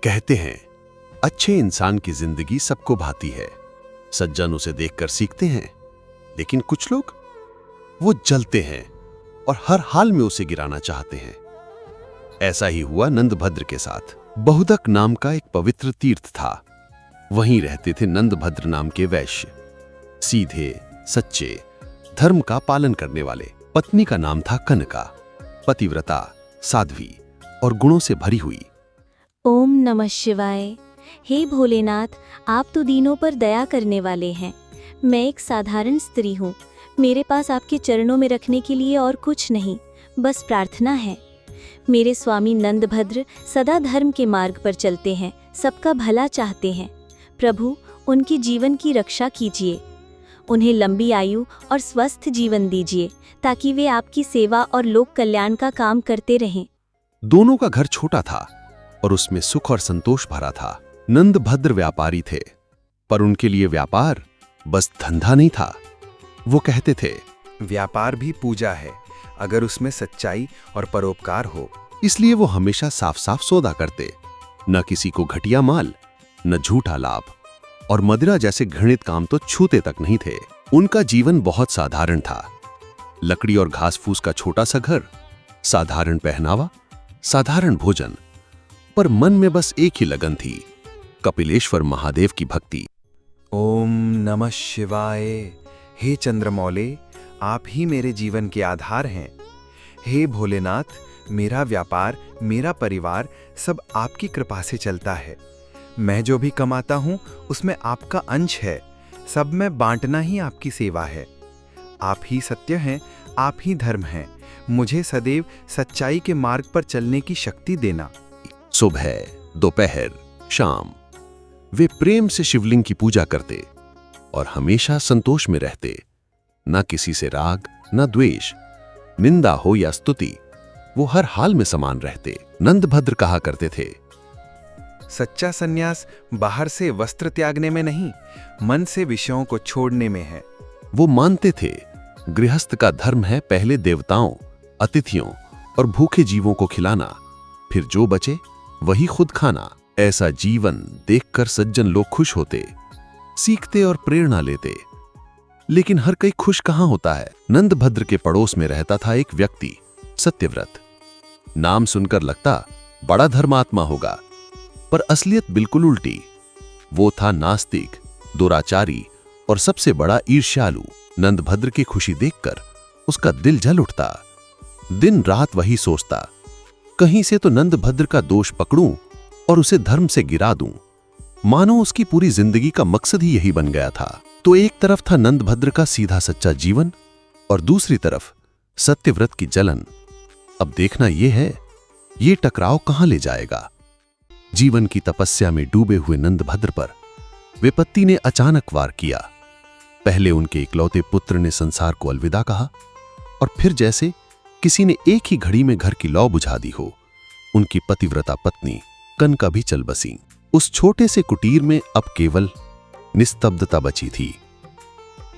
कहते हैं अच्छे इंसान की जिंदगी सबको भाती है, सज्जन उसे देखकर सीखते हैं, लेकिन कुछ लोग वो जलते हैं और हर हाल में उसे गिराना चाहते हैं। ऐसा ही हुआ नंदभद्र के साथ। बहुदक नाम का एक पवित्र तीर्थ था। वहीं रहते थे नंदभद्र नाम के वैश्य, सीधे सच्चे धर्म का पालन करने वाले। पत्नी का नाम था कनका, पतिव्रता, साध्वी और गुणों से भरी हुई। ओम नमः शिवाय। हे भोलेनाथ, आप तो दीनों पर दया करने वाले हैं। मैं एक साधारण स्त्री हूँ। मेरे पास आपके चरणों में रखने के लिए और कुछ नहीं, बस प्रार्थना है। मेरे स्वामी नंदभद्र सदा धर्म के मार्ग पर चलते हैं, सबका भला चाहते हैं। प्रभु, उनकी जीवन की रक्षा कीजिए, उन्हें लंबी आयु और स्वस्थ जीवन दीजिए, ताकि वे आपकी सेवा और लोक कल्याण का काम करते रहें। दोनों का घर छोटा था और उसमें सुख और संतोष भरा था। नंदभद्र व्यापारी थे, पर उनके लिए व्यापार बस धंधा नहीं था। वो कहते थे, व्यापार भी पूजा है, अगर उसमें सच्चाई और परोपकार हो। इसलिए वो हमेशा साफ साफ सौदा करते, न किसी को घटिया माल, न झूठा लाभ, और मदिरा जैसे घृणित काम तो छूते तक नहीं थे। उनका जीवन बहुत साधारण था। लकड़ी और घास फूस का छोटा सा घर, साधारण पहनावा, साधारण भोजन, पर मन में बस एक ही लगन थी, कपिलेश्वर महादेव की भक्ति। ओम नमः शिवाय। हे चंद्रमौले, आप ही मेरे जीवन के आधार हैं। हे भोलेनाथ, मेरा व्यापार, मेरा परिवार सब आपकी कृपा से चलता है। मैं जो भी कमाता हूँ उसमें आपका अंश है, सब में बांटना ही आपकी सेवा है। आप ही सत्य हैं, आप ही धर्म हैं। मुझे सदैव सच्चाई के मार्ग पर चलने की शक्ति देना। सुबह, दोपहर, शाम वे प्रेम से शिवलिंग की पूजा करते और हमेशा संतोष में रहते। न किसी से राग, न द्वेष, निंदा हो या स्तुति, वो हर हाल में समान रहते। नंदभद्र कहा करते थे, सच्चा सन्यास बाहर से वस्त्र त्यागने में नहीं, मन से विषयों को छोड़ने में है। वो मानते थे गृहस्थ का धर्म है पहले देवताओं, अतिथियों और भूखे जीवों को खिलाना, फिर जो बचे वही खुद खाना। ऐसा जीवन देखकर सज्जन लोग खुश होते, सीखते और प्रेरणा लेते। लेकिन हर कोई खुश कहां होता है। नंदभद्र के पड़ोस में रहता था एक व्यक्ति, सत्यव्रत। नाम सुनकर लगता बड़ा धर्मात्मा होगा, पर असलियत बिल्कुल उल्टी। वो था नास्तिक, दुराचारी और सबसे बड़ा ईर्ष्यालु। नंदभद्र की खुशी देखकर उसका दिल जल उठता। दिन रात वही सोचता, कहीं से तो नंदभद्र का दोष पकड़ूं और उसे धर्म से गिरा दूं। मानो उसकी पूरी जिंदगी का मकसद ही यही बन गया था। तो एक तरफ था नंदभद्र का सीधा सच्चा जीवन और दूसरी तरफ सत्यव्रत की जलन। अब देखना यह है, ये टकराव कहां ले जाएगा। जीवन की तपस्या में डूबे हुए नंदभद्र पर विपत्ति ने अचानक वार किया। पहले उनके इकलौते पुत्र ने संसार को अलविदा कहा, और फिर जैसे किसी ने एक ही घड़ी में घर की लौ बुझा दी हो, उनकी पतिव्रता पत्नी कनका भी चल बसी। उस छोटे से कुटीर में अब केवल निस्तब्धता बची थी।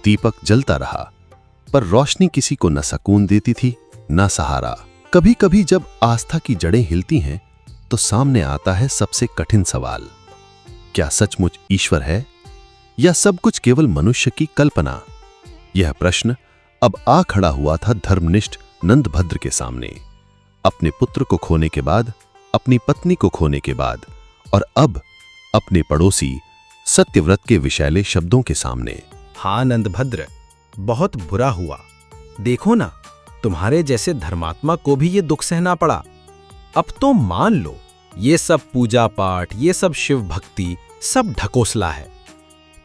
दीपक जलता रहा, पर रोशनी किसी को न सुकून देती थी, न सहारा। कभी कभी जब आस्था की जड़ें हिलती हैं, तो सामने आता है सबसे कठिन सवाल, क्या सचमुच ईश्वर है या सब कुछ केवल मनुष्य की कल्पना। यह प्रश्न अब आ खड़ा हुआ था धर्मनिष्ठ नंदभद्र के सामने। अपने पुत्र को खोने के बाद, अपनी पत्नी को खोने के बाद, और अब अपने पड़ोसी सत्यव्रत के विषैले शब्दों के सामने। हाँ नंदभद्र, बहुत बुरा हुआ। देखो ना, तुम्हारे जैसे धर्मात्मा को भी ये दुख सहना पड़ा। अब तो मान लो, ये सब पूजा पाठ, ये सब शिव भक्ति सब ढकोसला है।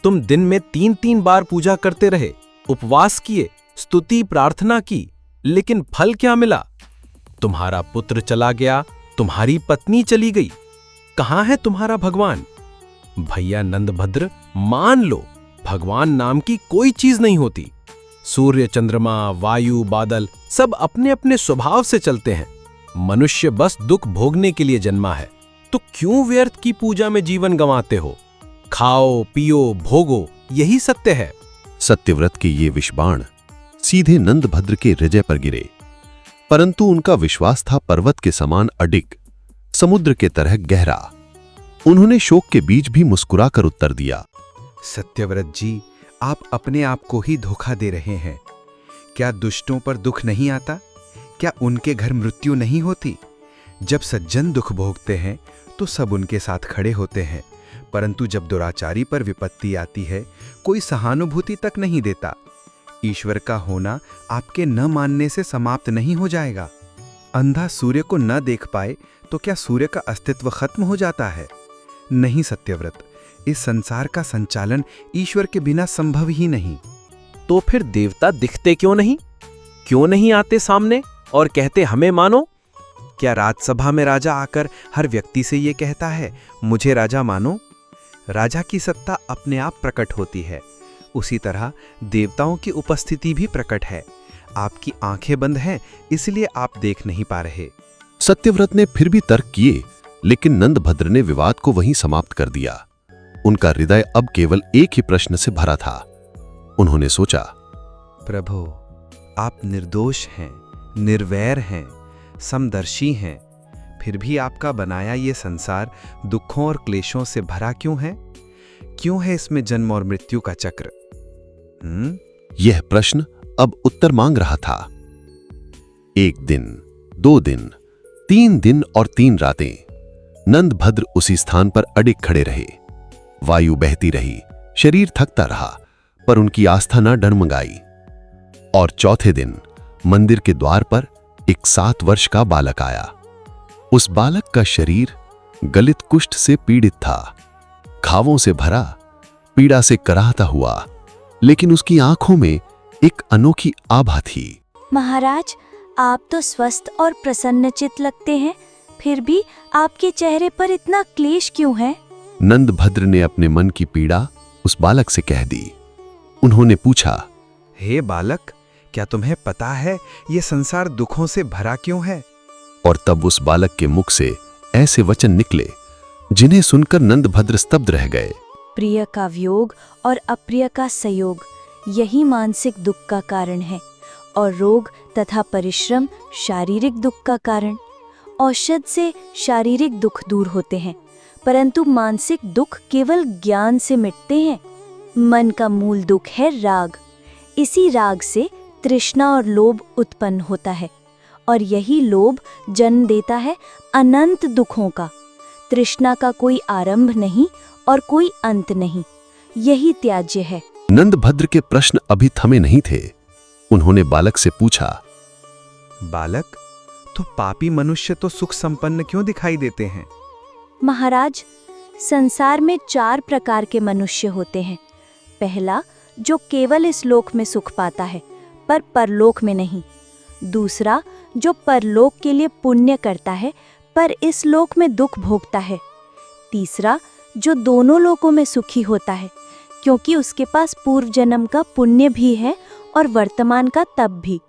तुम दिन में 3-3 बार पूजा करते रहे, उपवास किए, स्तुति प्रार्थना की, लेकिन फल क्या मिला? तुम्हारा पुत्र चला गया, तुम्हारी पत्नी चली गई, कहां है तुम्हारा भगवान? भैया नंदभद्र, मान लो, भगवान नाम की कोई चीज नहीं होती। सूर्य, चंद्रमा, वायु, बादल सब अपने अपने स्वभाव से चलते हैं। मनुष्य बस दुख भोगने के लिए जन्मा है, तो क्यों व्यर्थ की पूजा में जीवन गंवाते हो? खाओ, पियो, भोगो, यही सत्य है। सत्यव्रत के ये विषबाण सीधे नंदभद्र के हृदय पर गिरे, परंतु उनका विश्वास था पर्वत के समान अडिग, समुद्र के तरह गहरा। उन्होंने शोक के बीच भी मुस्कुराकर उत्तर दिया, सत्यव्रत जी, आप अपने आप को ही धोखा दे रहे हैं। क्या दुष्टों पर दुख नहीं आता? क्या उनके घर मृत्यु नहीं होती? जब सज्जन दुख भोगते हैं तो सब उनके साथ खड़े होते हैं, परंतु जब दुराचारी पर विपत्ति आती है कोई सहानुभूति तक नहीं देता। ईश्वर का होना आपके न मानने से समाप्त नहीं हो जाएगा। अंधा सूर्य को न देख पाए तो क्या सूर्य का अस्तित्व खत्म हो जाता है? नहीं सत्यव्रत, इस संसार का संचालन ईश्वर के बिना संभव ही नहीं। तो फिर देवता दिखते क्यों नहीं? क्यों नहीं आते सामने और कहते हमें मानो? क्या राजसभा में राजा आकर हर व्यक्ति से ये कहता है, मुझे राजा मानो? राजा की सत्ता अपने आप प्रकट होती है। उसी तरह देवताओं की उपस्थिति भी प्रकट है। आपकी आंखें बंद हैं, इसलिए आप देख नहीं पा रहे। सत्यव्रत ने फिर भी तर्क किए, लेकिन नंदभद्र ने विवाद को वहीं समाप्त कर दिया। उनका हृदय अब केवल एक ही प्रश्न से भरा था। उन्होंने सोचा, प्रभु, आप निर्दोष हैं, निर्वैर हैं, समदर्शी हैं, फिर भी आपका बनाया ये संसार दुखों और क्लेशों से भरा क्यों है? क्यों है इसमें जन्म और मृत्यु का चक्र? यह प्रश्न अब उत्तर मांग रहा था। 1 दिन, 2 दिन, 3 दिन और 3 रातें नंदभद्र उसी स्थान पर अडिग खड़े रहे। वायु बहती रही, शरीर थकता रहा, पर उनकी आस्था न डगमगाई। और चौथे दिन मंदिर के द्वार पर एक 7 वर्ष का बालक आया। उस बालक का शरीर गलित कुष्ठ से पीड़ित था, घावों से भरा, पीड़ा से कराहता हुआ, लेकिन उसकी आंखों में एक अनोखी आभा थी। महाराज, आप तो स्वस्थ और प्रसन्नचित्त लगते हैं, फिर भी आपके चेहरे पर इतना क्लेश क्यों है? नंदभद्र ने अपने मन की पीड़ा उस बालक से कह दी। उन्होंने पूछा, हे बालक, क्या तुम्हें पता है ये संसार दुखों से भरा क्यों है? और तब उस बालक के मुख से ऐसे वचन निकले जिन्हें सुनकर नंदभद्र स्तब्ध रह गए। प्रिय का वियोग और अप्रिय का संयोग, यही मानसिक दुख का कारण है, और रोग तथा परिश्रम शारीरिक दुख का कारण। औषध से शारीरिक दुख दूर होते हैं, परंतु मानसिक दुख केवल ज्ञान से मिटते हैं। मन का मूल दुख है राग। इसी राग से तृष्णा और लोभ उत्पन्न होता है, और यही लोभ जन्म देता है अनंत दुखों का। तृष्णा का कोई आरंभ नहीं और कोई अंत नहीं, यही त्याज्य है। नंदभद्र के प्रश्न अभी थमे नहीं थे। उन्होंने बालक से पूछा, बालक, तो पापी मनुष्य तो सुख संपन्न क्यों दिखाई देते हैं? महाराज, संसार में 4 प्रकार के मनुष्य होते हैं। पहला, जो केवल इस लोक में सुख पाता है, पर परलोक में नहीं। दूसरा, जो परलोक के लिए पुण्य करता है, पर इस लोक में दुख भोगता है। तीसरा, जो दोनों लोकों में सुखी होता है, क्योंकि उसके पास पूर्व जन्म का पुण्य भी है और वर्तमान का तप भी।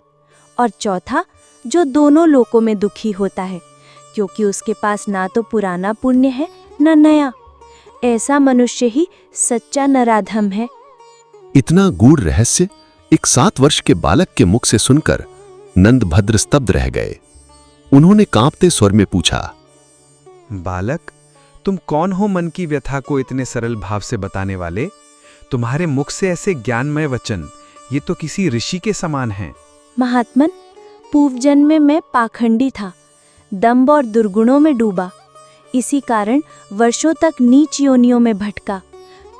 और चौथा, जो दोनों लोकों में दुखी होता है, क्योंकि उसके पास ना तो पुराना पुण्य है न नया। ऐसा मनुष्य ही सच्चा नराधम है। इतना गूढ़ रहस्य एक 7 वर्ष के बालक के मुख से सुनकर नंदभद्र स्तब्ध रह गए। उन्होंने कांपते स्वर में पूछा, बालक, तुम कौन हो मन की व्यथा को इतने सरल भाव से बताने वाले? तुम्हारे मुख से ऐसे ज्ञानमय वचन, ये तो किसी ऋषि के समान हैं। महात्मन, पूर्व जन्म में मैं पाखंडी था, दंभ और दुर्गुणों में डूबा। इसी कारण वर्षों तक नीच योनियों में भटका,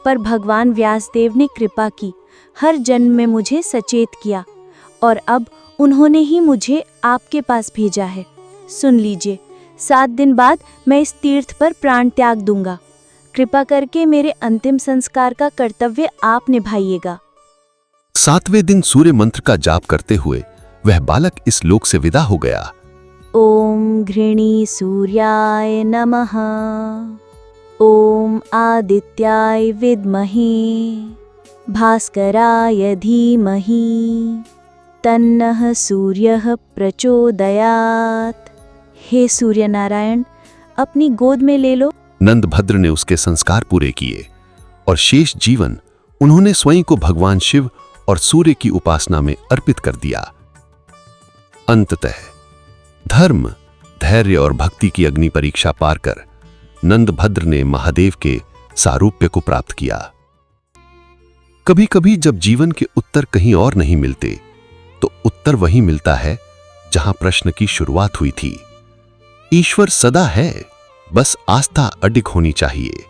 पर भगवान व्यासदेव ने कृपा की, हर जन्म में मुझे सचेत किया, और अब उन्होंने ही मुझे आपके पास भेजा है। सुन लीजिए, 7 दिन बाद मैं इस तीर्थ पर प्राण त्याग दूंगा। कृपा करके मेरे अंतिम संस्कार का कर्तव्य आप निभाइएगा। 7वें दिन सूर्य मंत्र का जाप करते हुए वह बालक इस लोक से विदा हो गया। ओम घृणी सूर्याय नमः। ओम आदित्याय विद्महे भास्कराय धीमहि तन्नः सूर्यः प्रचोदयात्। हे सूर्य नारायण, अपनी गोद में ले लो। नंदभद्र ने उसके संस्कार पूरे किए और शेष जीवन उन्होंने स्वयं को भगवान शिव और सूर्य की उपासना में अर्पित कर दिया। अंततः धर्म, धैर्य और भक्ति की अग्नि परीक्षा पार कर नंदभद्र ने महादेव के सारूप्य को प्राप्त किया। कभी कभी जब जीवन के उत्तर कहीं और नहीं मिलते तो उत्तर वहीं मिलता है जहां प्रश्न की शुरुआत हुई थी। ईश्वर सदा है, बस आस्था अडिग होनी चाहिए।